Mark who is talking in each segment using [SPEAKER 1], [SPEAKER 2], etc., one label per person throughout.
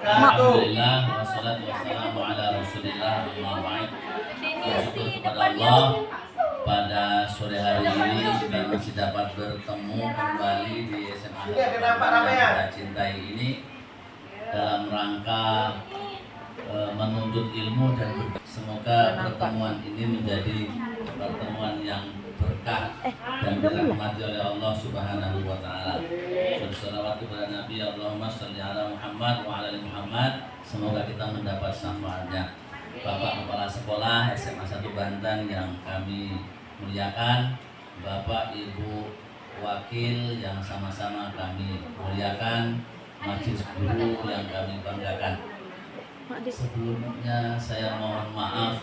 [SPEAKER 1] Alhamdulillah wassalatu wassalamu ala Rasulillah amma ba'd. Bersyukur kepada Allah pada sore hari ini kita masih dapat bertemu kembali di SMA yang kita cintai ini dalam rangka menuntut ilmu dan semoga pertemuan ini menjadi pertemuan yang berkah dan dirahmati oleh Allah Subhanahu wa taala. Berselawat kepada Nabi Allahumma shalli ala Muhammad wa ala ali Muhammad. Semoga kita mendapat syafaatnya. Bapak Kepala Sekolah SMA 1 Banten yang kami muliakan, Bapak Ibu Wakil yang sama-sama kami muliakan, majelis guru yang kami banggakan. Sebelumnya saya mohon maaf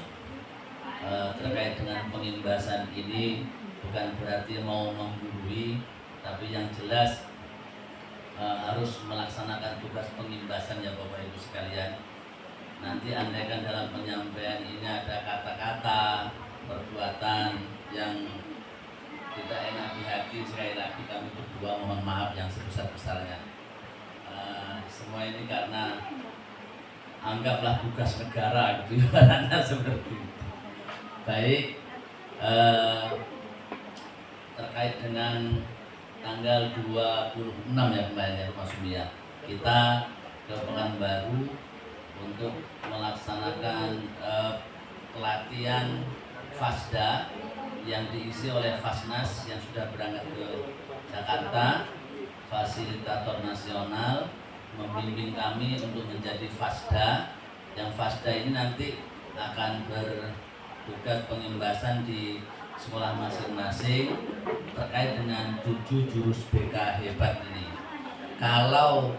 [SPEAKER 1] terkait dengan pengimbasan ini, bukan berarti mau menggurui, tapi yang jelas harus melaksanakan tugas pengimbasan ya Bapak Ibu sekalian. Nanti andaikan dalam penyampaian ini ada kata-kata, perbuatan yang tidak enak di hati, sekali lagi kami berdua mohon maaf yang sebesar-besarnya. Semua ini karena anggaplah tugas negara gitu ya, seperti itu. Baik, terkait dengan tanggal 26 ya kemarin ya Mas Sumi ya, kita ke Pekanbaru untuk melaksanakan pelatihan Fasda yang diisi oleh Fasnas yang sudah berangkat ke Jakarta, fasilitator nasional membimbing kami untuk menjadi Fasda. Yang Fasda ini nanti akan bertugas pengimbasan di sekolah masing-masing terkait dengan 7 jurus BK hebat ini. Kalau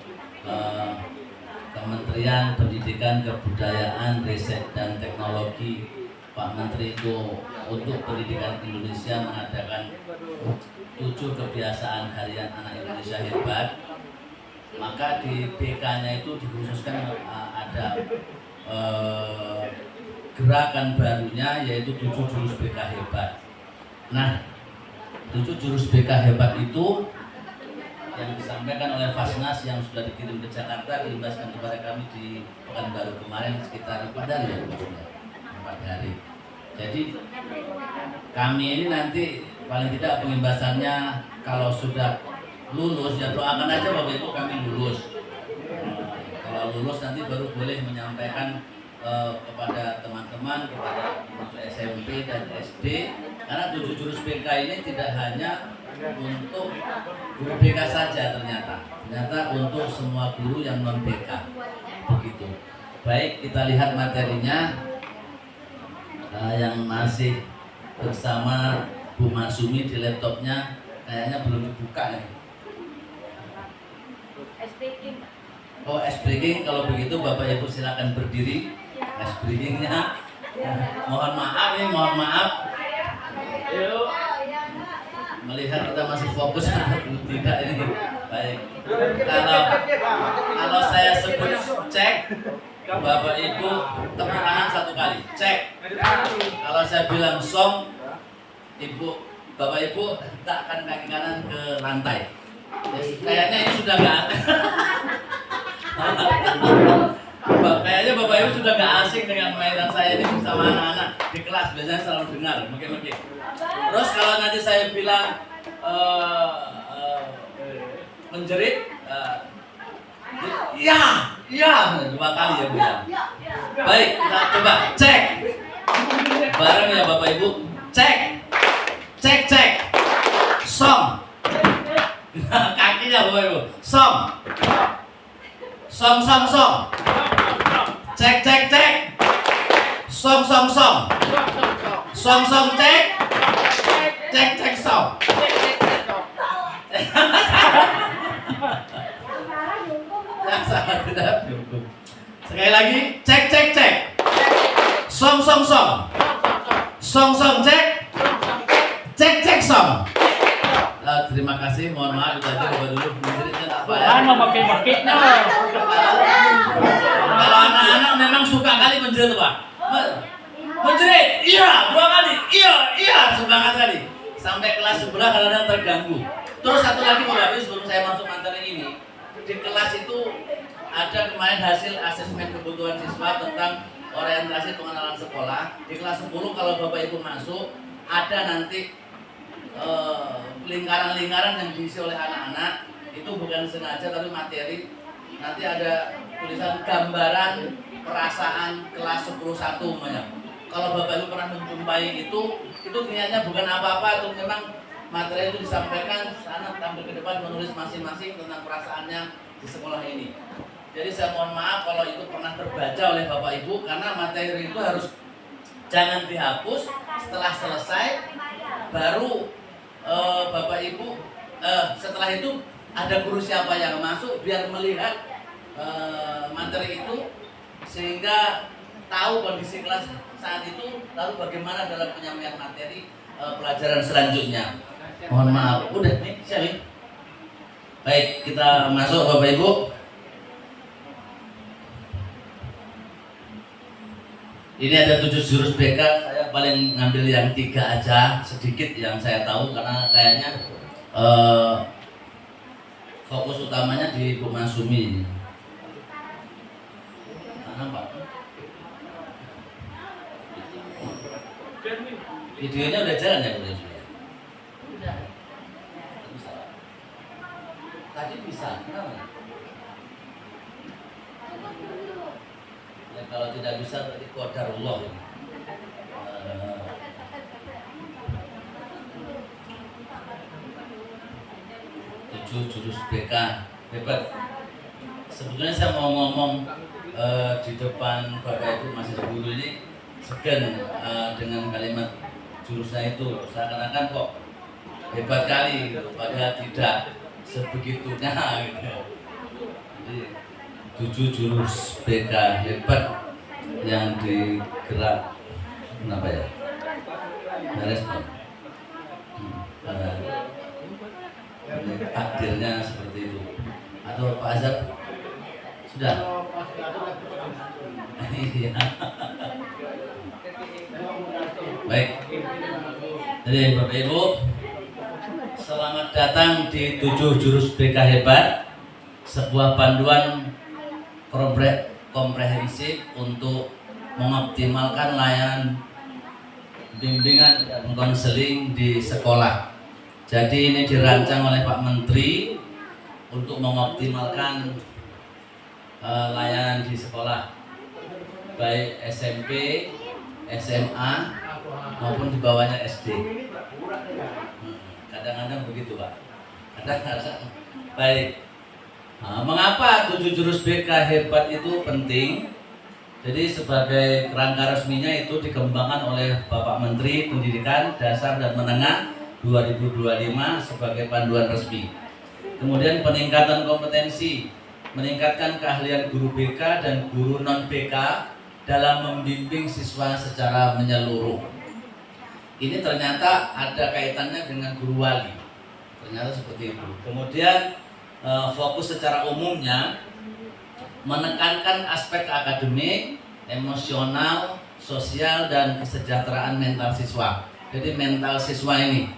[SPEAKER 1] Kementerian Pendidikan, Kebudayaan, Riset dan Teknologi Pak Menteri itu untuk pendidikan Indonesia mengadakan 7 kebiasaan harian anak Indonesia hebat, maka di BK-nya itu dikhususkan ada gerakan barunya yaitu 7 jurus BK hebat. Nah, 7 jurus BK hebat itu yang disampaikan oleh Fasnas yang sudah dikirim ke Jakarta, diimbaskan kepada kami di Pekanbaru kemarin sekitar 4 hari ya, 4 hari. Jadi kami ini nanti paling tidak pengimbasannya kalau sudah lulus ya doakan aja Bapak Ibu kami lulus. Kalau lulus nanti baru boleh menyampaikan kepada teman-teman, kepada SMP dan SD, karena 7 jurus BK ini tidak hanya untuk guru BK saja ternyata untuk semua guru yang non BK begitu. Baik, kita lihat materinya yang masih bersama Bu Masumi di laptopnya kayaknya belum dibuka nih. Oh, ice breaking, kalau begitu Bapak Ibu silakan berdiri. Ice breakingnya mohon maaf melihat kita masih fokus atau tidak ini. Baik, kalau saya sebut cek, Bapak Ibu tepuk tangan 1 kali, cek. Kalau saya bilang song, Bapak Ibu letakkan kaki kanan ke lantai. Kayaknya ini sudah nggak kayaknya Bapak Ibu sudah nggak asing dengan mainan saya ini bersama anak-anak di kelas, biasanya selalu dengar mungkin. Terus kalau nanti saya bilang menjerit, iya 2 kali ya Bu ya. Baik, kita coba cek bareng ya Bapak Ibu, cek song. Kakinya Bapak Ibu, song. Cek. Song. Song cek. Cek song. Sekali lagi, cek. Song. Song cek. Cek song. Terima kasih, mohon maaf itu aja Bapak dulu. Menjeritnya tak apa ya.
[SPEAKER 2] Memakai-makainya.
[SPEAKER 1] Kalau anak-anak memang suka kali menjerit Pak. Menjerit, iya 2 kali, iya semangat kali. Sampai kelas sebelah kadang-kadang terganggu. Terus satu lagi Bapak sebelum saya masuk materi ini, di kelas itu ada kemarin hasil asesmen kebutuhan siswa tentang orientasi pengenalan sekolah. Di kelas 10 kalau Bapak Ibu masuk, ada nanti lingkaran-lingkaran yang diisi oleh anak-anak. Itu bukan sengaja tapi materi. Nanti ada tulisan gambaran perasaan kelas 10-1 namanya. Kalau Bapak Ibu pernah menjumpai itu niatnya bukan apa-apa, itu memang materi itu disampaikan, anak tampil ke depan menulis masing-masing tentang perasaannya di sekolah ini. Jadi saya mohon maaf kalau itu pernah terbaca oleh Bapak Ibu, karena materi itu harus jangan dihapus. Setelah selesai baru Bapak Ibu setelah itu ada guru siapa yang masuk biar melihat materi itu sehingga tahu kondisi kelas saat itu, lalu bagaimana dalam penyampaian materi pelajaran selanjutnya. Mohon maaf, udah nih siapa? Baik, kita masuk Bapak Ibu. Ini ada 7 jurus BK, saya paling ngambil yang 3 aja, sedikit yang saya tahu karena kayaknya fokus utamanya di Bu Masumi. Nampak? Videonya udah jalan ya Bu Masumi? Udah. Bisa. Tadi bisa, kenapa? Ya, kalau tidak bisa berarti qadarullah ini. 7 jurus BK hebat. Sebetulnya saya mau ngomong di depan Bapak Ibu masih guru ini segan dengan kalimat jurusnya itu, seakan-akan kok hebat kali gitu, padahal tidak sebegitunya gitu. Jadi 7 jurus BK hebat yang digerak kenapa ya? Respon. Takdirnya seperti itu. Atau Pak Azhar sudah? Iya. Baik. Jadi Bapak Ibu, selamat datang di 7 jurus BK hebat, sebuah panduan komprehensif untuk mengoptimalkan layanan bimbingan dan konseling di sekolah. Jadi ini dirancang oleh Pak Menteri untuk mengoptimalkan layanan di sekolah, baik SMP, SMA maupun di bawahnya SD. Kadang-kadang begitu Pak. Kadang-kadang. Baik. Mengapa 7 jurus BK hebat itu penting? Jadi sebagai kerangka resminya itu dikembangkan oleh Bapak Menteri Pendidikan Dasar dan Menengah 2025 sebagai panduan resmi. Kemudian peningkatan kompetensi, meningkatkan keahlian guru BK dan guru non BK dalam membimbing siswa secara menyeluruh. Ini ternyata ada kaitannya dengan guru wali. Ternyata seperti itu. Kemudian fokus secara umumnya menekankan aspek akademik, emosional, sosial, dan kesejahteraan mental siswa. Jadi mental siswa ini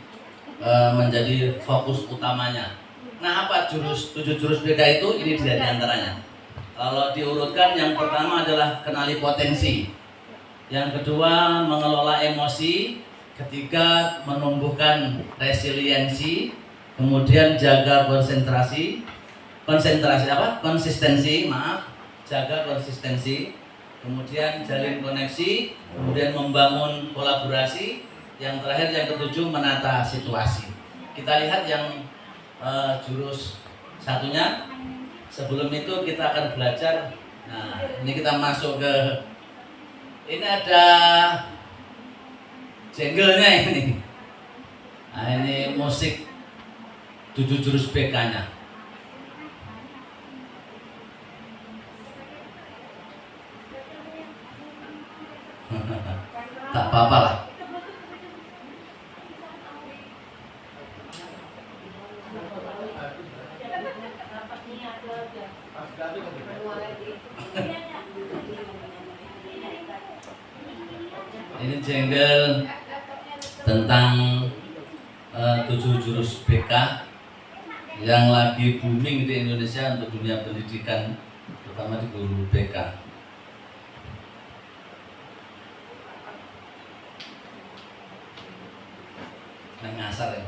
[SPEAKER 1] menjadi fokus utamanya. Nah, apa 7 jurus BK itu? Ini dia diantaranya. Kalau diurutkan, yang pertama adalah kenali potensi, yang kedua mengelola emosi, ketiga menumbuhkan resiliensi, kemudian jaga konsistensi, jaga konsistensi, kemudian jalin koneksi, kemudian membangun kolaborasi, yang terakhir yang ketujuh menata situasi. Kita lihat yang jurus satunya. Sebelum itu kita akan belajar. Nah, ini kita masuk ke, ini ada jinglenya ini. Nah, ini musik 7 jurus BK-nya. Tak apa-apa lah. Ini jingle tentang 7 jurus BK yang lagi booming di Indonesia untuk dunia pendidikan, terutama di guru BK. Nah, ngasar ya,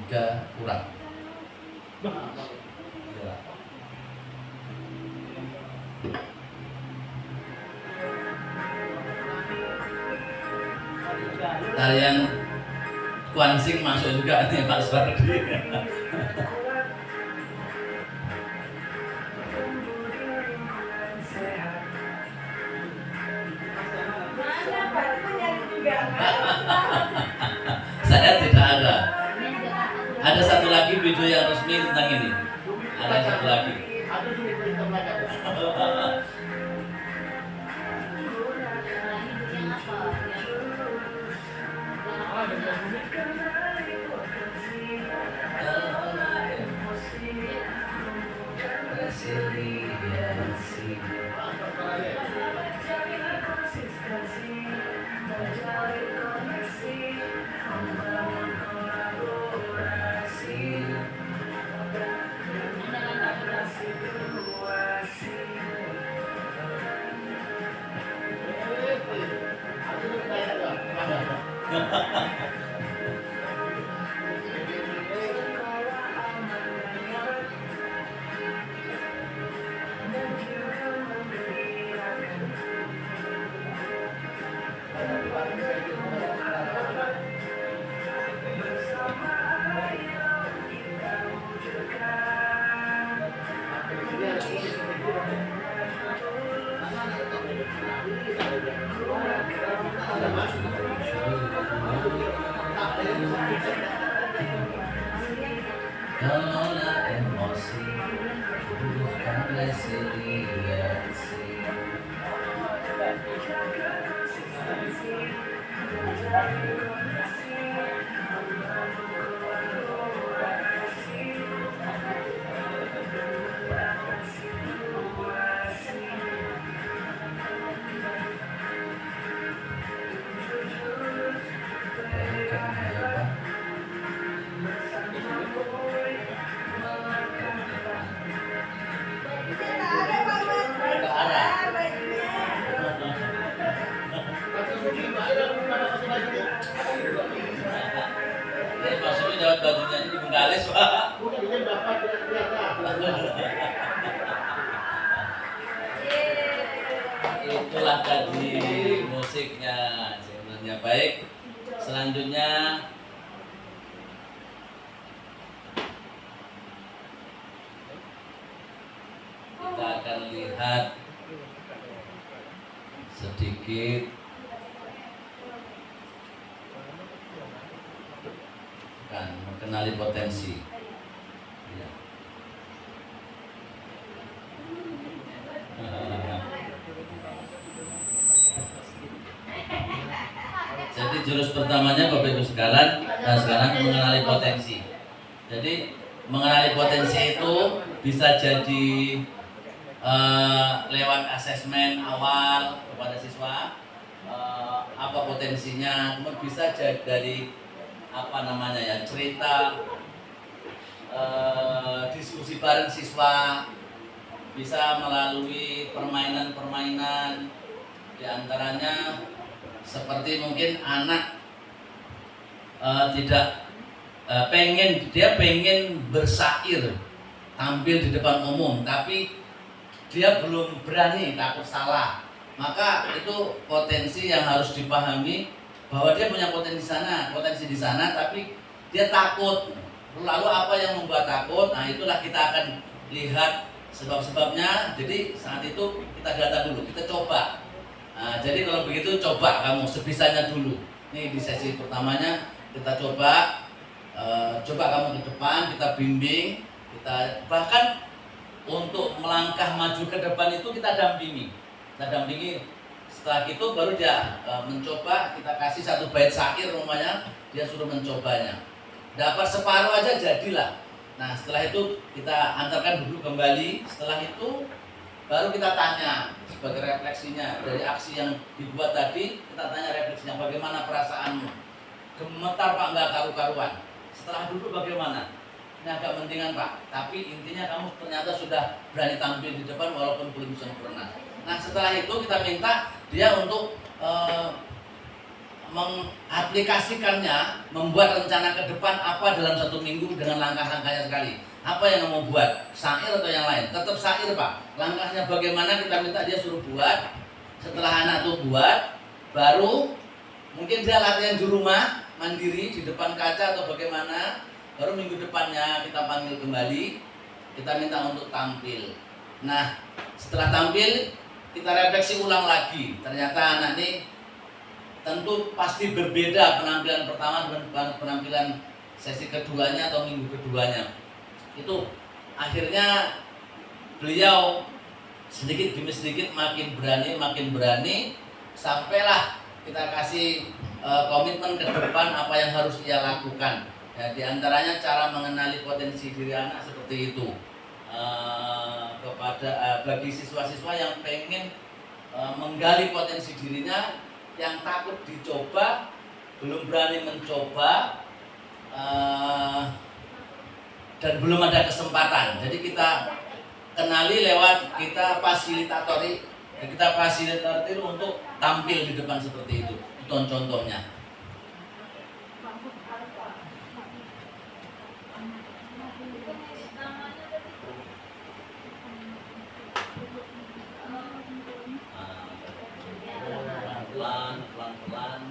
[SPEAKER 1] 3 kurang. Ya. Tarian Kuansing masuk juga nih Pak Suwardi. Saya tidak ada. Ada satu lagi video yang resmi tentang ini. Ada satu lagi. Kelola emosi, bukan resiliensi. Dapat bajunya ini di Bengkalis, Pak. Itulah tadi musiknya sebenarnya. Baik, selanjutnya kita akan lihat sedikit mengenali potensi. Ya. Jadi jurus pertamanya Bapak Ibu sekalian, sekarang mengenali potensi. Jadi mengenali potensi itu bisa jadi lewat asesmen awal kepada siswa, apa potensinya, kemudian bisa jadi dari cerita, diskusi bareng siswa, bisa melalui permainan-permainan, diantaranya seperti mungkin anak pengen bersair tampil di depan umum, tapi dia belum berani, takut salah. Maka itu potensi yang harus dipahami, bahwa dia punya potensi di sana, tapi dia takut. Lalu apa yang membuat takut? Nah, itulah kita akan lihat sebab-sebabnya. Jadi saat itu kita data dulu, kita coba. Nah, jadi kalau begitu coba kamu sebisanya dulu. Nih di sesi pertamanya kita coba kamu ke depan, kita bimbing, kita bahkan untuk melangkah maju ke depan itu kita dampingi. Setelah itu baru dia mencoba, kita kasih satu bait syair rumahnya, dia suruh mencobanya. Dapat separuh aja jadilah. Nah, setelah itu kita antarkan duduk kembali. Setelah itu baru kita tanya sebagai refleksinya dari aksi yang dibuat tadi, kita tanya refleksinya, bagaimana perasaanmu? Gemetar Pak, enggak karu-karuan? Setelah duduk bagaimana? ini agak pentingan Pak, tapi intinya kamu ternyata sudah berani tampil di depan walaupun belum sempurna. Nah setelah itu kita minta dia untuk mengaplikasikannya, membuat rencana ke depan apa dalam 1 minggu dengan langkah-langkahnya sekali. Apa yang mau buat, syair atau yang lain? Tetap syair Pak. Langkahnya bagaimana kita minta dia suruh buat. Setelah anak itu buat, baru mungkin dia latihan di rumah mandiri di depan kaca atau bagaimana. Baru minggu depannya kita panggil kembali, kita minta untuk tampil. Nah, setelah tampil kita refleksi ulang lagi. Ternyata anak ini tentu pasti berbeda penampilan pertama dengan penampilan sesi keduanya atau minggu keduanya. Itu akhirnya beliau sedikit demi sedikit makin berani, sampailah kita kasih komitmen ke depan apa yang harus ia lakukan. Ya, di antaranya cara mengenali potensi diri anak seperti itu. Kepada bagi siswa-siswa yang pengen menggali potensi dirinya, yang takut dicoba, belum berani mencoba, dan belum ada kesempatan. Jadi kita kenali lewat kita fasilitatori untuk tampil di depan seperti itu. Itu contohnya. Pelan-pelan.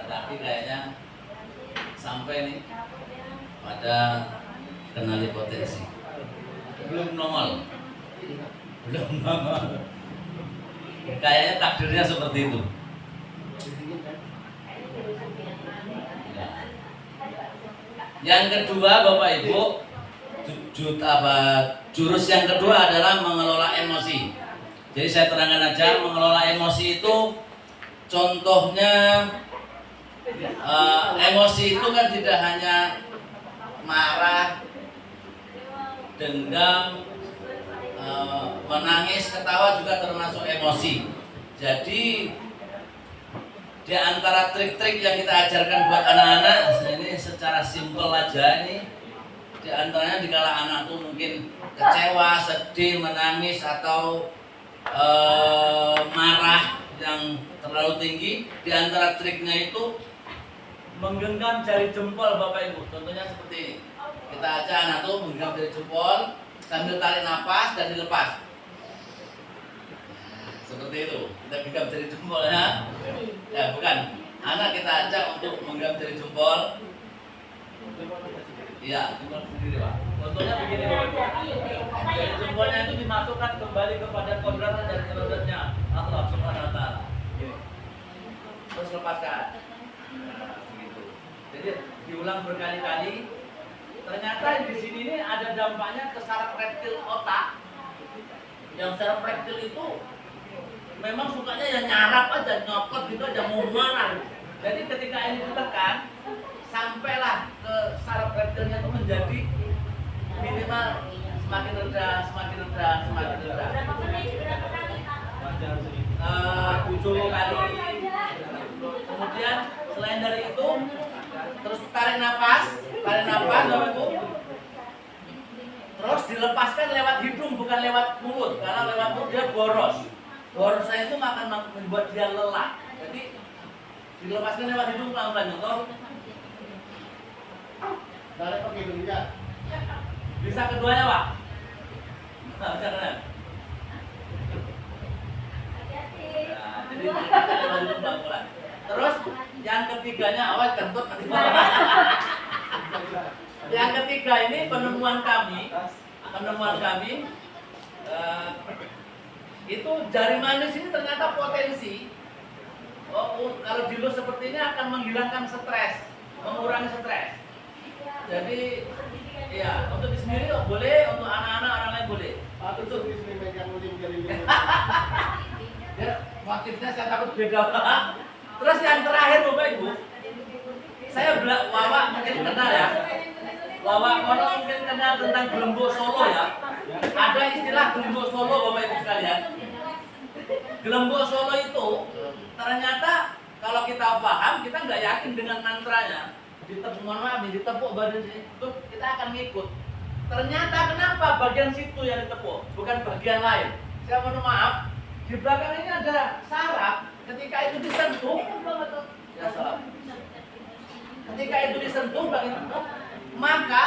[SPEAKER 1] Tapi kayaknya sampai nih pada kenali potensi. Belum nongol. Kayaknya takdirnya seperti itu. Yang kedua Bapak Ibu, jurus yang kedua adalah mengelola emosi. Jadi saya terangkan aja, mengelola emosi itu contohnya emosi itu kan tidak hanya marah, dendam, menangis, ketawa juga termasuk emosi. Jadi di antara trik-trik yang kita ajarkan buat anak-anak ini secara simpel aja ini, di antaranya dikala anak tuh mungkin kecewa, sedih, menangis atau marah yang terlalu tinggi, di antara triknya itu menggenggam jari jempol Bapak Ibu. Contohnya seperti ini. Kita ajak anak tuh menggenggam jari jempol sambil tarik nafas dan dilepas. Seperti itu. Kita genggam jari jempol ya. Ya bukan. Anak kita ajak untuk menggenggam jari jempol. Iya, jempol sendiri Pak. Contohnya begini Bapak Ibu. Jari jempolnya itu dimasukkan kembali kepada kodrat dan kodratnya Allah Subhanahu wa taala. Terus lepaskan. Nah, begitu. Jadi diulang berkali-kali. Ternyata di sini ini ada dampaknya ke saraf reptil otak. Yang saraf reptil itu memang sukanya yang nyarap aja, nyopot gitu aja, mau marah. Jadi ketika ini ditekan, sampailah ke saraf reptilnya itu menjadi minimal semakin rendah, semakin rendah, semakin rendah. 70 kali. Kemudian selain dari itu, terus tarik nafas, Bapak Ibu. Terus dilepaskan lewat hidung, bukan lewat mulut. Karena lewat mulut dia boros. Borosnya itu akan membuat dia lelah. Jadi dilepaskan lewat hidung pelan-pelan. Contoh. Tarik pakai hidungnya. Bisa keduanya Pak. Jangan. Nah, jadi lewat hidung pelan-pelan. Terus yang ketiganya, awas kentut. Yang ketiga ini penemuan kami itu jari manis ini ternyata potensi. Kalau dilus seperti ini akan menghilangkan stres, mengurangi stres. Jadi, ya untuk di sendiri boleh, untuk anak-anak orang lain boleh. Itu ya, motifnya saya takut beda. Terus yang terakhir Bapak Ibu, saya Wawa mungkin kenal ya. Wawa kono mungkin mendengar tentang Gelembok Solo ya. Ada istilah Gelembok Solo Bapak Ibu sekalian. Gelembok Solo itu ternyata kalau kita paham, kita nggak yakin dengan mantranya. Ditepuk badan itu kita akan ngikut. Ternyata kenapa bagian situ yang ditepuk, bukan bagian lain? Saya mohon maaf, di belakang ini ada saraf. Ketika itu disentuh, ya salah. Ketika itu disentuh, maka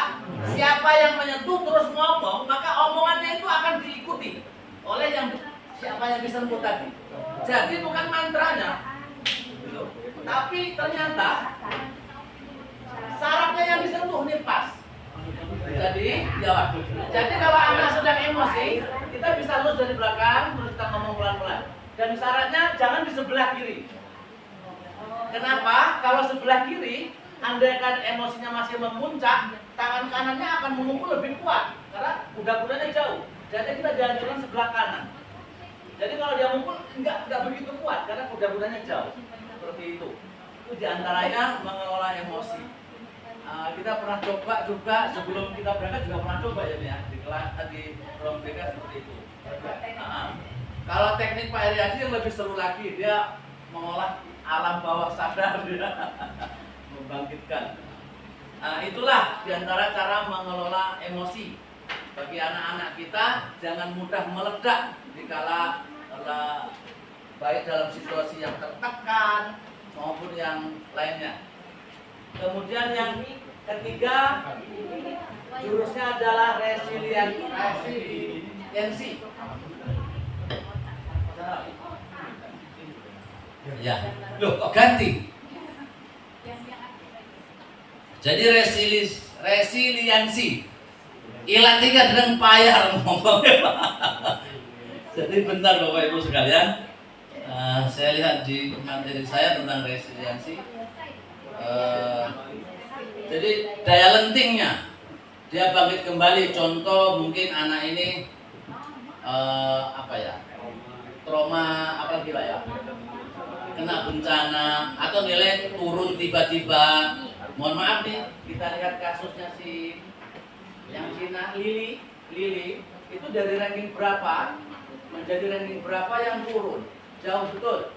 [SPEAKER 1] siapa yang menyentuh terus ngomong, maka omongannya itu akan diikuti oleh yang siapa yang disentuh tadi. Jadi bukan mantranya, tapi ternyata sarafnya yang disentuh nih pas. Jadi kalau anak sedang emosi, kita bisa lurus dari belakang, terus kita ngomong pelan-pelan. Dan syaratnya jangan di sebelah kiri. Kenapa? Kalau sebelah kiri, andaikan emosinya masih memuncak, tangan kanannya akan memukul lebih kuat karena kuda-kudanya jauh. Jadi kita dianjurkan sebelah kanan. Jadi kalau dia mukul enggak begitu kuat karena kuda-kudanya jauh. Seperti itu. Itu diantaranya mengelola emosi. Kita pernah coba juga sebelum kita berangkat juga pernah coba ya di kelas di ruang BK seperti itu. Kalau teknik Pak Heriadi yang lebih seru lagi, dia mengolah alam bawah sadar, dia membangkitkan. Itulah diantara cara mengelola emosi bagi anak-anak kita. Jangan mudah meledak dikala baik dalam situasi yang tertekan maupun yang lainnya. Kemudian yang ketiga, jurusnya adalah resiliensi. Ya, loh kok ganti? Jadi resiliensi. Ilat tiga dengan payah ngomong. Jadi bentar Bapak Ibu sekalian, saya lihat di materi saya tentang resiliensi. Jadi daya lentingnya dia bangkit kembali. Contoh mungkin anak ini trauma apalagi lah ya, kena bencana atau nilai turun tiba-tiba. Mohon maaf nih, kita lihat kasusnya si yang Cina Lili itu dari ranking berapa menjadi ranking berapa yang turun jauh betul.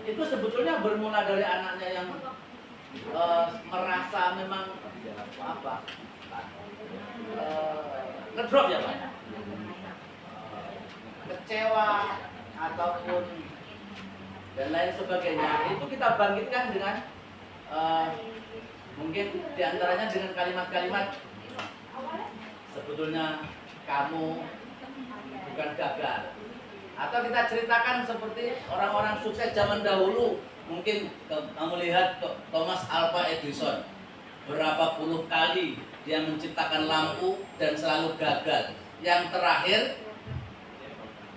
[SPEAKER 1] Itu sebetulnya bermula dari anaknya yang merasa memang ngedrop ya Pak, kecewa ataupun dan lain sebagainya. Itu kita bangkitkan dengan mungkin diantaranya dengan kalimat-kalimat sebetulnya kamu bukan gagal, atau kita ceritakan seperti orang-orang sukses zaman dahulu. Mungkin kamu lihat Thomas Alva Edison, berapa puluh kali dia menciptakan lampu dan selalu gagal. Yang terakhir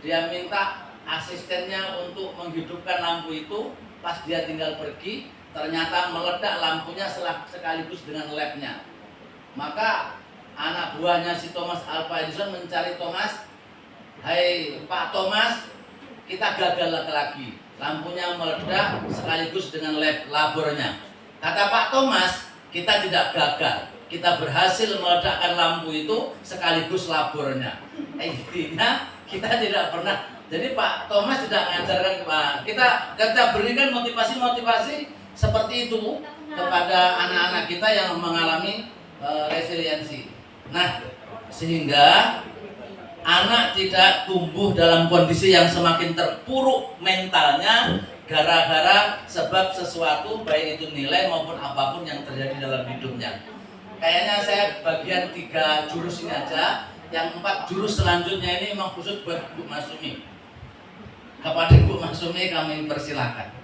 [SPEAKER 1] dia minta asistennya untuk menghidupkan lampu itu. Pas dia tinggal pergi, ternyata meledak lampunya sekaligus dengan labnya. Maka anak buahnya si Thomas Alva Edison mencari Thomas, "Hai Pak Thomas, kita gagal lagi. Lampunya meledak sekaligus dengan labornya." Kata Pak Thomas, "Kita tidak gagal, kita berhasil meledakkan lampu itu sekaligus labornya." Intinya kita tidak pernah. Jadi Pak Thomas tidak mengajarkan kita berikan motivasi seperti itu kepada anak-anak kita yang mengalami resiliensi. Nah, sehingga anak tidak tumbuh dalam kondisi yang semakin terpuruk mentalnya gara-gara sebab sesuatu, baik itu nilai maupun apapun yang terjadi dalam hidupnya. Kayaknya saya bagian 3 jurus ini aja. Yang 4 jurus selanjutnya ini memang khusus buat Bu Masumi. Kepada Bu Masumi kami persilakan.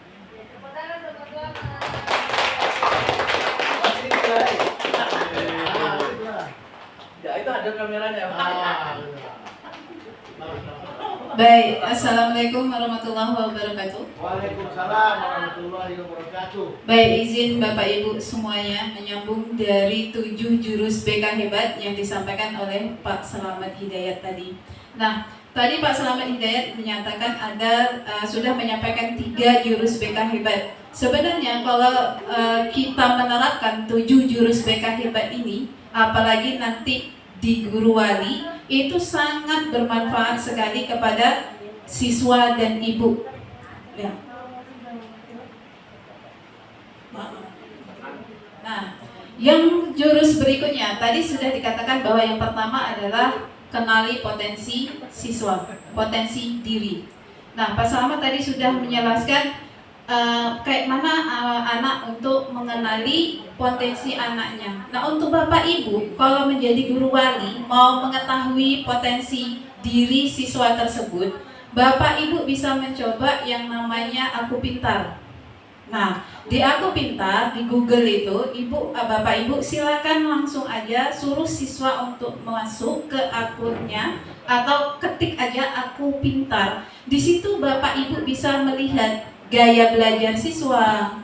[SPEAKER 1] Ya, itu ada kameranya Pak.
[SPEAKER 2] Baik, Assalamualaikum warahmatullahi wabarakatuh.
[SPEAKER 3] Waalaikumsalam warahmatullahi wabarakatuh.
[SPEAKER 2] Baik, izin Bapak Ibu semuanya menyambung dari 7 jurus BK hebat yang disampaikan oleh Pak Selamat Hidayat tadi. Nah, tadi Pak Selamat Hidayat menyatakan sudah menyampaikan 3 jurus BK hebat. Sebenarnya kalau kita menerapkan 7 jurus BK hebat ini, apalagi nanti di Guru Wali itu sangat bermanfaat sekali kepada siswa dan ibu. Ya. Nah, yang jurus berikutnya tadi sudah dikatakan bahwa yang pertama adalah kenali potensi siswa, potensi diri. Nah, Pak Selamat tadi sudah menjelaskan kayak mana anak untuk mengenali potensi anaknya. Nah, untuk Bapak Ibu, kalau menjadi guru wali mau mengetahui potensi diri siswa tersebut, Bapak Ibu bisa mencoba yang namanya Aku Pintar. Nah, di Aku Pintar di Google itu, Bapak Ibu silakan langsung aja suruh siswa untuk masuk ke akunnya atau ketik aja Aku Pintar. Di situ Bapak Ibu bisa melihat gaya belajar siswa,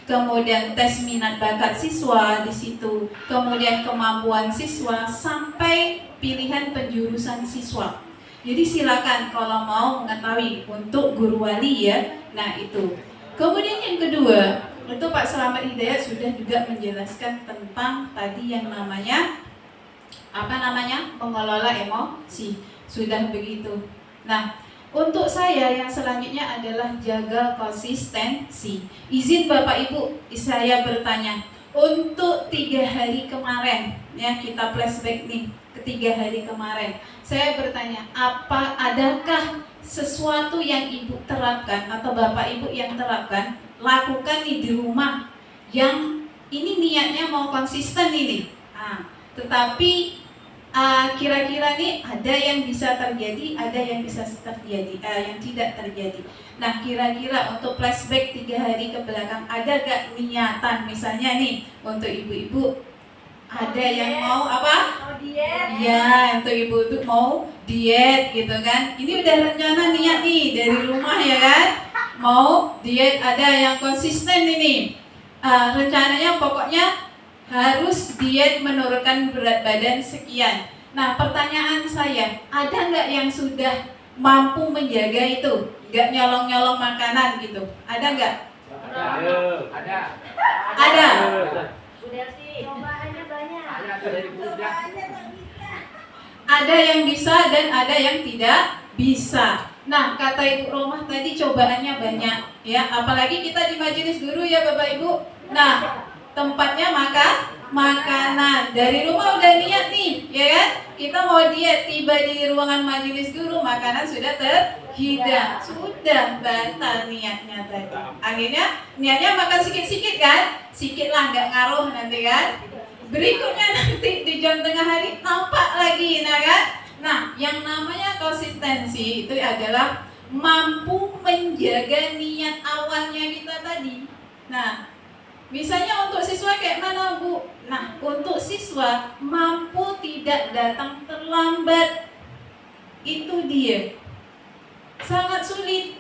[SPEAKER 2] kemudian tes minat bakat siswa di situ, kemudian kemampuan siswa sampai pilihan penjurusan siswa. Jadi silakan kalau mau mengetahui untuk guru wali ya. Nah, itu. Kemudian yang kedua, itu Pak Selamat Hidayat sudah juga menjelaskan tentang tadi yang namanya mengelola emosi. Sudah begitu. Nah, untuk saya yang selanjutnya adalah jaga konsistensi. Izin Bapak Ibu, saya bertanya, untuk 3 hari kemarin, ya kita flashback nih ke 3 hari kemarin. Saya bertanya, adakah sesuatu yang Ibu terapkan atau Bapak Ibu yang terapkan, lakukan nih di rumah, yang ini niatnya mau konsisten ini. Tetapi kira-kira nih ada yang bisa terjadi, ada yang bisa terjadi, yang tidak terjadi. Nah, kira-kira untuk flashback 3 hari ke belakang, ada gak niatan misalnya nih untuk ibu-ibu, ada yang mau apa?
[SPEAKER 4] Mau diet.
[SPEAKER 2] Ya, untuk ibu-ibu mau diet gitu kan. Ini udah rencana niat nih dari rumah ya kan. Mau diet, ada yang konsisten ini. Rencananya pokoknya harus diet menurunkan berat badan sekian. Nah, pertanyaan saya, ada nggak yang sudah mampu menjaga itu? Nggak nyolong-nyolong makanan gitu? Ada nggak?
[SPEAKER 3] Ada.
[SPEAKER 2] Ada.
[SPEAKER 4] Udah sih. Cobaannya banyak.
[SPEAKER 2] Ada yang bisa dan ada yang tidak bisa. Nah, kata Ibu Romah tadi cobaannya banyak, ya. Apalagi kita di majelis guru ya Bapak Ibu. Nah, tempatnya makanan. Dari rumah udah niat nih, ya kan? Kita mau diet, tiba di ruangan majelis guru, makanan sudah terhidang. Sudah batal niatnya tadi. Akhirnya niatnya makan sikit-sikit kan? Sikit lah, nggak ngaruh nanti kan? Berikutnya nanti di jam tengah hari nampak lagi, nah kan? Nah, yang namanya konsistensi itu adalah mampu menjaga niat awalnya kita tadi. Nah, misalnya untuk siswa kayak mana Bu? Nah, untuk siswa mampu tidak datang terlambat. Itu dia. Sangat sulit.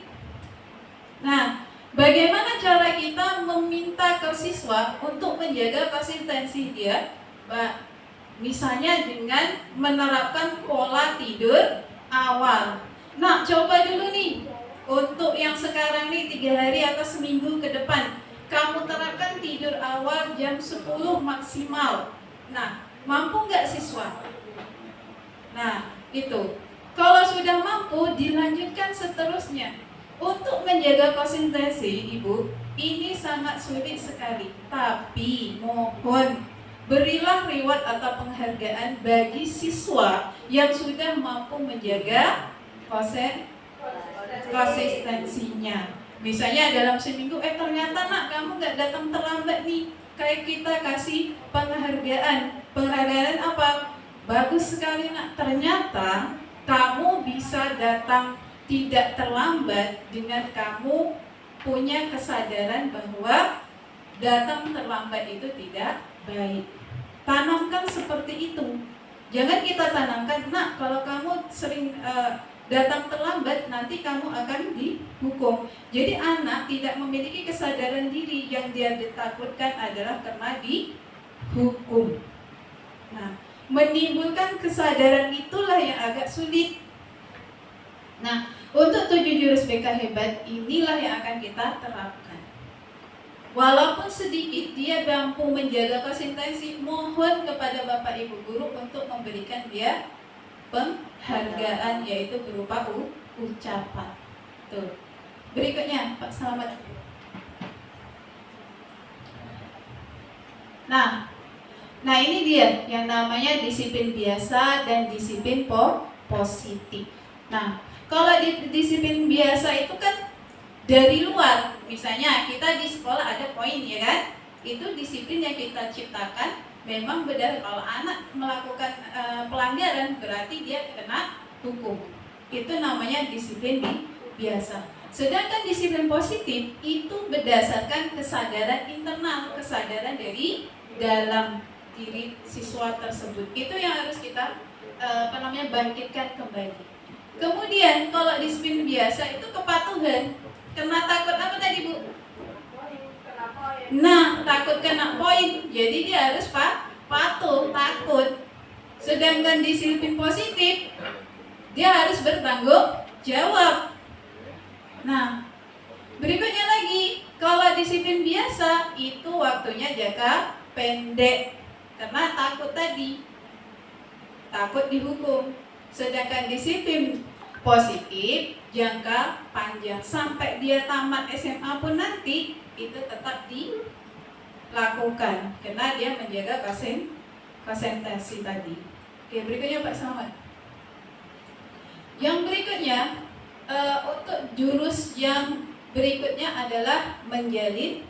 [SPEAKER 2] Nah, bagaimana cara kita meminta ke siswa untuk menjaga konsistensi dia? Misalnya dengan menerapkan pola tidur awal. Nah, coba dulu nih. Untuk yang sekarang nih 3 hari atau seminggu ke depan, kamu terapkan tidur awal jam 10 maksimal. Nah, mampu nggak siswa? Nah, itu. Kalau sudah mampu, dilanjutkan seterusnya. Untuk menjaga konsistensi, Ibu, ini sangat sulit sekali. Tapi, mohon, berilah reward atau penghargaan bagi siswa yang sudah mampu menjaga konsistensinya. Misalnya dalam seminggu, ternyata nak kamu nggak datang terlambat nih. Kayak kita kasih penghargaan. Penghargaan apa? Bagus sekali nak. Ternyata kamu bisa datang tidak terlambat dengan kamu punya kesadaran bahwa datang terlambat itu tidak baik. Tanamkan seperti itu. Jangan kita tanamkan, nak kalau kamu sering datang terlambat, nanti kamu akan dihukum. Jadi anak tidak memiliki kesadaran diri, yang dia ditakutkan adalah karena dihukum. Nah, menimbulkan kesadaran itulah yang agak sulit. Nah, untuk 7 jurus BK hebat inilah yang akan kita terapkan. Walaupun sedikit, dia mampu menjaga konsentrasi. Mohon kepada Bapak Ibu guru untuk memberikan dia penghargaan, yaitu berupa ucapan. Tuh. Berikutnya, Pak Selamat. Nah ini dia yang namanya disiplin biasa dan disiplin positif. Nah, kalau di disiplin biasa itu kan dari luar, misalnya kita di sekolah ada poin ya kan, itu disiplin yang kita ciptakan. Memang benar kalau anak melakukan pelanggaran berarti dia kena hukum. Itu namanya disiplin biasa. Sedangkan disiplin positif itu berdasarkan kesadaran internal, kesadaran dari dalam diri siswa tersebut. Itu yang harus kita bangkitkan kembali. Kemudian kalau disiplin biasa itu kepatuhan. Kena takut apa tadi Bu? Nah, takut kena poin. Jadi dia harus patuh, takut. Sedangkan disiplin positif, dia harus bertanggung jawab. Nah, berikutnya lagi, kalau disiplin biasa itu waktunya jangka pendek karena takut tadi, takut dihukum. Sedangkan disiplin positif jangka panjang sampai dia tamat SMA pun nanti itu tetap dilakukan karena dia menjaga konsentrasi tadi. Oke, berikutnya Pak Selamat. Yang berikutnya untuk jurus yang berikutnya adalah menjalin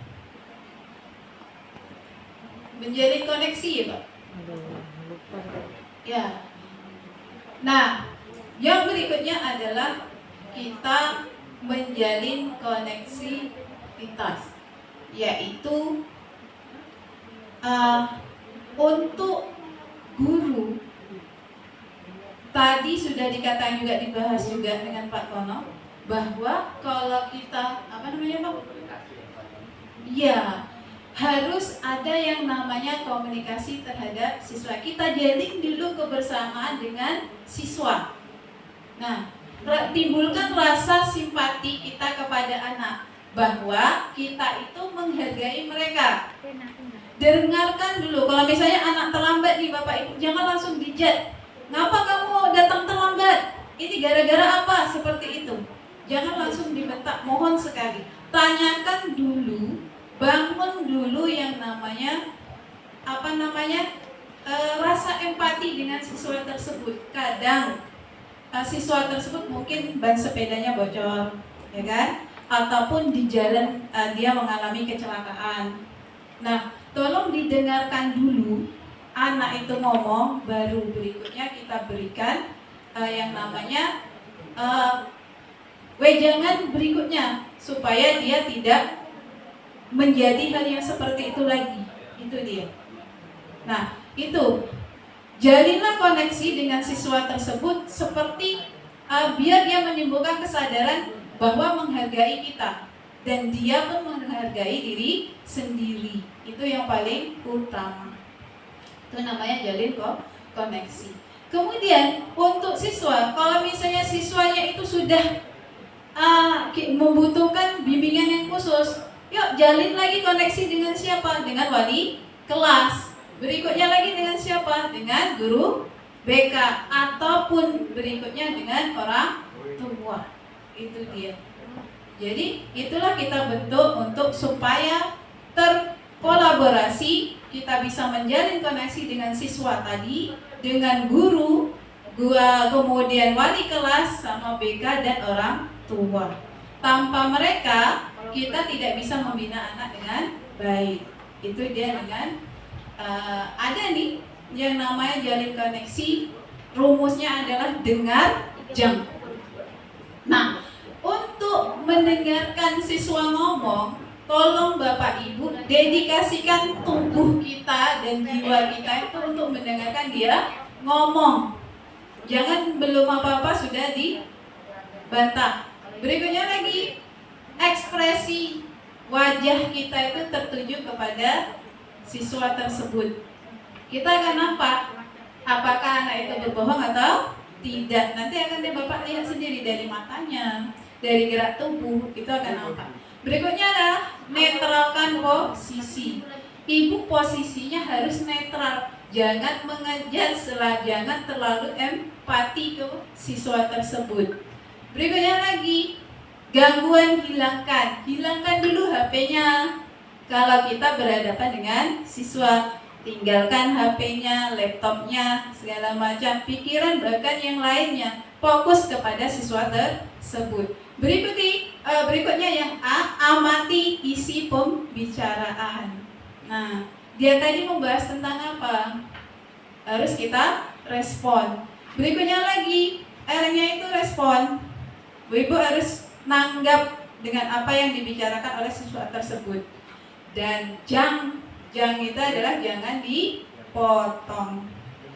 [SPEAKER 2] koneksi ya Pak. Ya. Nah, yang berikutnya adalah kita menjalin koneksivitas, yaitu untuk guru. Tadi sudah dikatakan juga, dibahas juga dengan Pak Kono, bahwa kalau kita Pak? Ya, harus ada yang namanya komunikasi terhadap siswa. Kita jalin dulu kebersamaan dengan siswa. Nah, timbulkan rasa simpati kita kepada anak, bahwa kita itu menghargai mereka. Dengarkan dulu. Kalau misalnya anak terlambat nih Bapak Ibu, jangan langsung dijat. Ngapa kamu datang terlambat? Ini gara-gara apa? Seperti itu. Jangan langsung dibentak, mohon sekali. Tanyakan dulu, bangun dulu yang namanya rasa empati dengan siswa tersebut. Kadang siswa tersebut mungkin ban sepedanya bocor, ya kan? Ataupun di jalan dia mengalami kecelakaan. Nah, tolong didengarkan dulu anak itu ngomong, baru berikutnya kita berikan yang namanya wejangan berikutnya supaya dia tidak menjadi hal yang seperti itu lagi. Itu dia. Nah, itu jalinlah koneksi dengan siswa tersebut seperti biar dia menimbulkan kesadaran bahwa menghargai kita dan dia pun menghargai diri sendiri. Itu yang paling utama. Itu namanya jalin koneksi. Kemudian untuk siswa, kalau misalnya siswanya itu sudah membutuhkan bimbingan yang khusus, yuk jalin lagi koneksi dengan siapa? Dengan wali kelas. Berikutnya lagi dengan siapa? Dengan guru BK, ataupun berikutnya dengan orang tua. Itu dia. Jadi itulah kita bentuk untuk supaya terkolaborasi, kita bisa menjalin koneksi dengan siswa tadi, dengan guru, kemudian wali kelas, sama BK dan orang tua. Tanpa mereka kita tidak bisa membina anak dengan baik. Itu dia dengan ada nih yang namanya jalin koneksi. Rumusnya adalah dengar, jam. Nah, untuk mendengarkan siswa ngomong, tolong Bapak Ibu dedikasikan tubuh kita dan jiwa kita itu untuk mendengarkan dia ngomong. Jangan belum apa-apa sudah dibantah. Berikutnya lagi, ekspresi wajah kita itu tertuju kepada siswa tersebut. Kita akan nampak apakah anak itu berbohong atau tidak. Nanti akan Bapak lihat sendiri dari matanya, dari gerak tubuh, itu akan nampak. Berikutnya adalah netralkan posisi. Ibu posisinya harus netral, jangan mengejudge, jangan terlalu empati ke siswa tersebut. Berikutnya lagi, gangguan hilangkan. Hilangkan dulu HP-nya. Kalau kita berhadapan dengan siswa, tinggalkan HP-nya, laptopnya, segala macam pikiran bahkan yang lainnya. Fokus kepada siswa tersebut. Berikutnya yang A, amati isi pembicaraan. Nah, dia tadi membahas tentang apa? Harus kita respon. Berikutnya lagi, R-nya itu respon. Ibu harus nanggap dengan apa yang dibicarakan oleh siswa tersebut. Dan jang itu adalah jangan dipotong.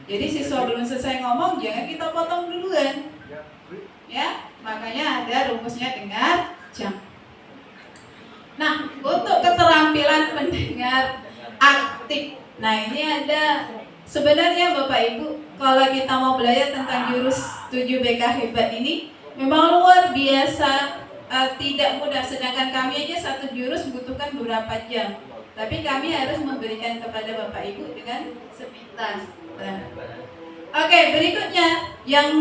[SPEAKER 2] Jadi siswa belum selesai ngomong, jangan kita potong duluan. Ya, makanya ada rumusnya dengar jang. Nah, untuk keterampilan mendengar aktif. Nah, ini ada sebenarnya Bapak Ibu, kalau kita mau belajar tentang jurus 7 BK hebat ini memang luar biasa, tidak mudah. Sedangkan kami aja satu jurus membutuhkan beberapa jam. Tapi kami harus memberikan kepada Bapak Ibu dengan sepintas. Oke, berikutnya yang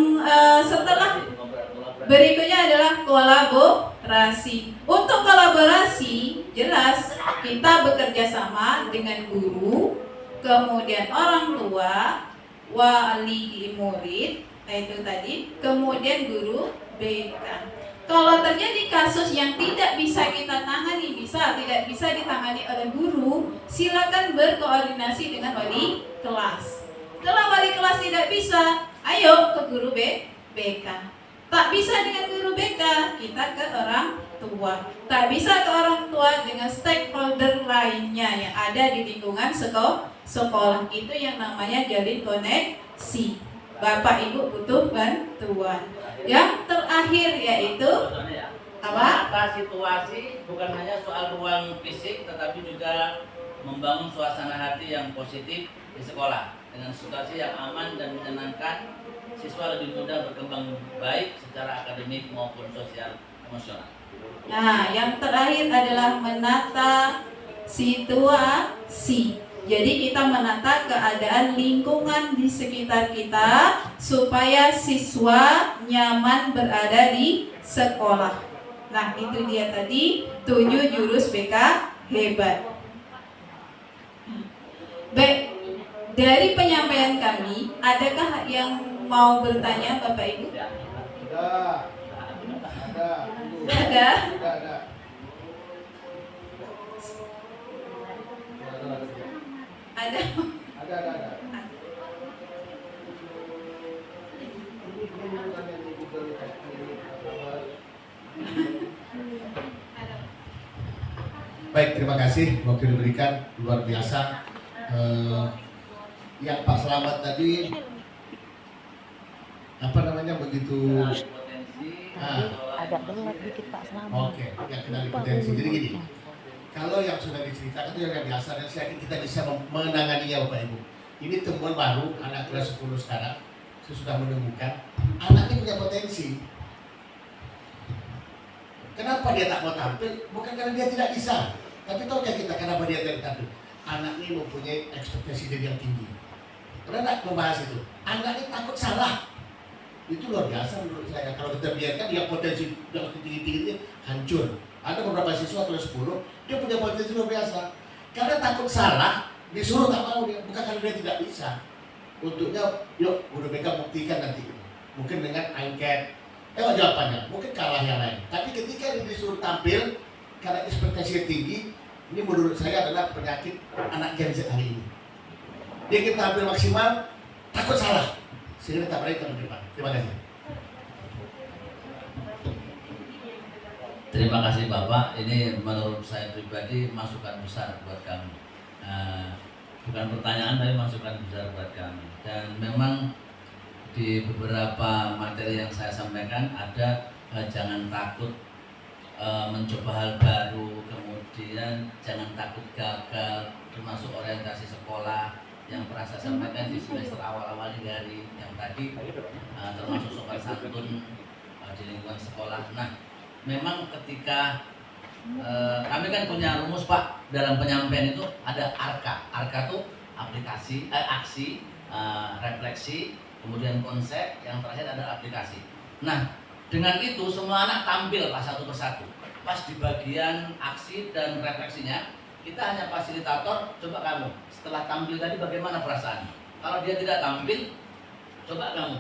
[SPEAKER 2] berikutnya adalah kolaborasi. Untuk kolaborasi, jelas kita bekerja sama dengan guru, kemudian orang tua, wali murid, itu tadi, kemudian guru BK. Kalau terjadi kasus yang tidak bisa kita tangani, tidak bisa ditangani oleh guru, silakan berkoordinasi dengan wali kelas. Kalau wali kelas tidak bisa, ayo ke guru BK. Tak bisa dengan guru BK, kita ke orang tua. Tak bisa ke orang tua dengan stakeholder lainnya yang ada di lingkungan sekolah. Itu yang namanya jalin koneksi. Bapak Ibu butuh bantuan. Yang terakhir yaitu apa?
[SPEAKER 1] Menata situasi bukan hanya soal ruang fisik, tetapi juga membangun suasana hati yang positif di sekolah dengan situasi yang aman dan menyenangkan. Siswa lebih mudah berkembang baik secara akademik maupun sosial emosional.
[SPEAKER 2] Nah, yang terakhir adalah menata situasi. Jadi kita menata keadaan lingkungan di sekitar kita supaya siswa nyaman berada di sekolah. Nah, itu dia tadi 7 jurus BK hebat. Baik, dari penyampaian kami, adakah yang mau bertanya Bapak Ibu? Ada. Ada.
[SPEAKER 5] Baik, terima kasih waktu diberikan, luar biasa. Yang Pak Selamat tadi apa namanya begitu
[SPEAKER 6] agak berat dikit Pak Selamat.
[SPEAKER 5] Oke, yang kenali potensi. Jadi gini, kalau yang sudah diceritakan itu yang biasa dan saya yakin kita bisa menanganinya Bapak Ibu. Ini temuan baru anak kelas 10 sekarang, saya sudah menemukan anaknya punya potensi. Kenapa dia tak mau tampil? Bukan karena dia tidak bisa, tapi tahukah kita kenapa dia tidak tampil? Anak ini mempunyai ekspektasi diri yang tinggi. Pernah tak membahas itu? Anaknya takut salah. Itu luar biasa menurut saya. Kalau kita biarkan dia potensi yang tinggi-tinggi hancur. Ada beberapa siswa kelas 10 dia punya potensi luar biasa. Karena takut salah, disuruh tak mau dia. Bukan karena dia tidak bisa. Untuknya, yuk guru BK buktikan nanti. Mungkin dengan angket. Jawabannya, mungkin kalah yang lain. Tapi ketika dia disuruh tampil, karena ekspektasi tinggi, ini menurut saya adalah penyakit anak Gen Z hari ini. Dia ingin tampil maksimal, takut salah. Sehingga tak berani ke depan. Terima kasih.
[SPEAKER 1] Terima kasih Bapak. Ini menurut saya pribadi masukan besar buat kami. Bukan pertanyaan tapi masukan besar buat kami. Dan memang di beberapa materi yang saya sampaikan ada jangan takut mencoba hal baru, kemudian jangan takut gagal, termasuk orientasi sekolah yang pernah saya sampaikan di semester awal-awal dari yang tadi, termasuk sopan santun di lingkungan sekolah. Nah, memang ketika kami kan punya rumus Pak, dalam penyampaian itu ada ARKA. ARKA itu aplikasi, aksi, refleksi, kemudian konsep, yang terakhir ada aplikasi. Nah, dengan itu semua anak tampil Pak satu persatu. Pas di bagian aksi dan refleksinya, kita hanya fasilitator. Coba kamu setelah tampil tadi bagaimana perasaan? Kalau dia tidak tampil, coba kamu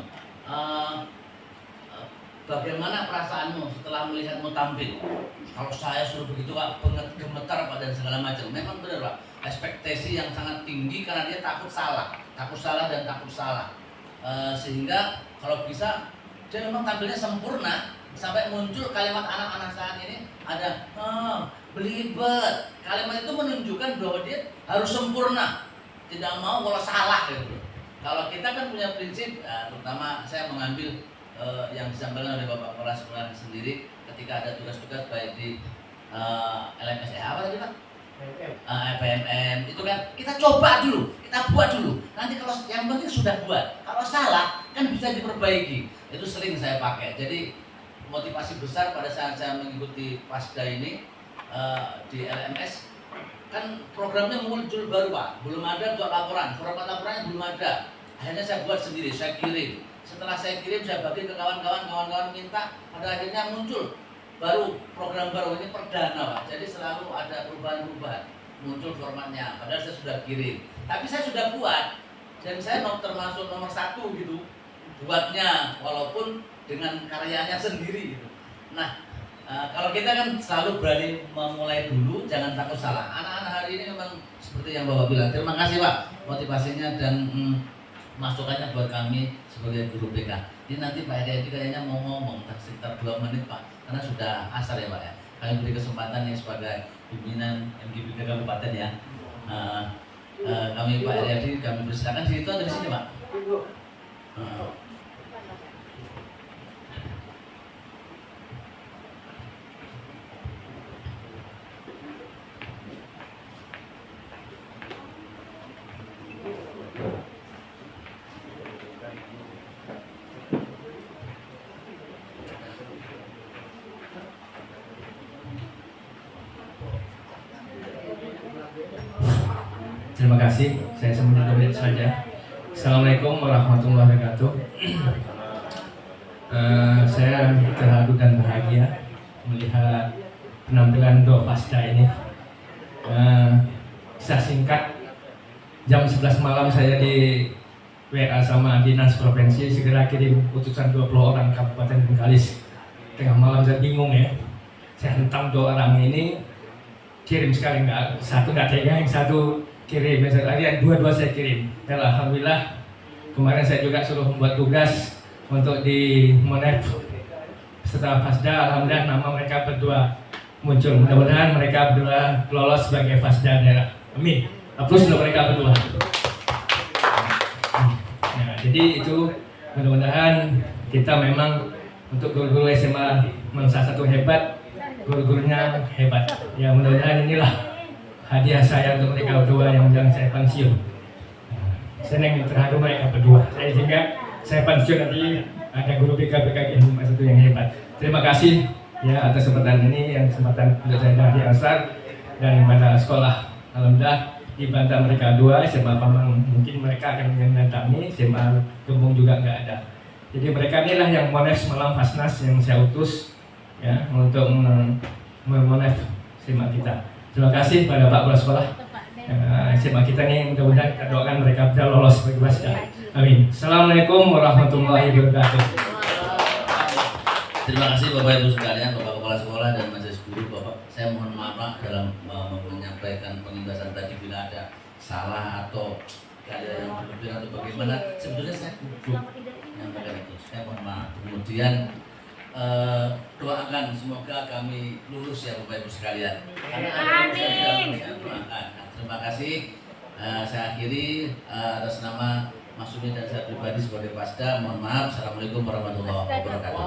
[SPEAKER 1] bagaimana perasaanmu setelah melihatmu tampil? Kalau saya suruh begitu Pak, gemetar Pak dan segala macam. Memang benar Pak, ekspektasi yang sangat tinggi karena dia takut salah dan takut salah. Sehingga kalau bisa dia memang tampilnya sempurna sampai muncul kalimat anak-anak saat ini ada belibet. Kalimat itu menunjukkan bahwa dia harus sempurna, tidak mau kalau salah gitu. Kalau kita kan punya prinsip, terutama saya mengambil yang disampaikan oleh Bapak Kepala Sekolah sendiri ketika ada tugas-tugas baik di LMS apa tadi Pak? PMM itu kan kita coba dulu, kita buat dulu. Nanti kalau yang penting sudah buat, kalau salah kan bisa diperbaiki. Itu sering saya pakai. Jadi motivasi besar pada saat saya mengikuti Pasda ini di LMS kan programnya muncul baru Pak, belum ada buat laporan, format laporannya belum ada. Akhirnya saya buat sendiri, saya kirim. Setelah saya kirim, saya bagi ke kawan-kawan minta, pada akhirnya muncul baru program baru ini perdana Pak. Jadi selalu ada perubahan-perubahan, muncul formatnya. Padahal saya sudah kirim, tapi saya sudah buat dan saya termasuk nomor 1 gitu buatnya, walaupun dengan karyanya sendiri gitu. Nah, kalau kita kan selalu berani memulai dulu, jangan takut salah. Anak-anak hari ini memang seperti yang Bapak bilang. Terima kasih Pak motivasinya dan masukannya buat kami sebagai guru BK. Ini nanti Pak Heriadi kayaknya mau ngomong sekitar 2 menit Pak, karena sudah asar ya Pak ya. Kami beri kesempatan nih sebagai pimpinan MGBK Kabupaten ya. Kami Pak Heriadi, kami persilakan di situ atau di sini Pak?
[SPEAKER 7] Terima kasih, saya sebentar saja. Assalamualaikum warahmatullahi wabarakatuh. Saya terharu dan bahagia melihat penampilan Do Pasda ini. Saya singkat, jam 11 malam saya di WA sama Dinas Provinsi, segera kirim utusan 20 orang Kabupaten Bengkalis. Tengah malam saya bingung ya, saya hentam 2 orang ini, kirim sekali, satu nggak tega, yang satu kirim, yang dua saya kirim. Dan alhamdulillah kemarin saya juga suruh membuat tugas untuk di Monep setelah Pasda. Alhamdulillah nama mereka berdua muncul. Mudah-mudahan mereka berdua lolos sebagai Pasda daerah. Amin. Aplaus untuk mereka berdua. Nah, jadi itu mudah-mudahan kita memang untuk guru-guru SMA salah satu hebat, guru-gurunya hebat. Ya mudah-mudahan inilah hadiah saya untuk mereka berdua yang menjelang saya pensiun. Saya yang terharu mereka berdua. Sehingga saya pensiun nanti ada guru BK-BK satu yang hebat. Terima kasih ya atas kesempatan ini, yang kesempatan untuk saya dari Asar dan pada sekolah. Alhamdulillah di Bantar mereka 2, SMA Pamang mungkin mereka akan mendatangi, SMA Gembong juga nggak ada. Jadi mereka inilah yang Monef Malang Fasnas yang saya utus ya untuk memonef SMA kita. Terima kasih pada Pak Kepala Sekolah. SMA kita nih mudah-mudahan kita doakan mereka bisa lolos sebagai Pasda. Amin. Assalamualaikum warahmatullahi wabarakatuh.
[SPEAKER 1] Terima kasih Bapak Ibu sekalian, Bapak Kepala Sekolah dan Majelis Guru. Bapak, saya mohon maaf dalam menyampaikan penjelasan tadi bila ada salah atau ada yang berlebihan atau bagaimana. Sebetulnya saya duduk menyampaikan itu. Saya mohon maaf. Kemudian doakan semoga kami lulus ya Bapak Ibu sekalian. Amin. Doakan. Terima kasih. Saya akhiri atas nama Mas Sumi dan saya pribadi sebagai Pasda. Mohon maaf. Assalamualaikum warahmatullahi wabarakatuh.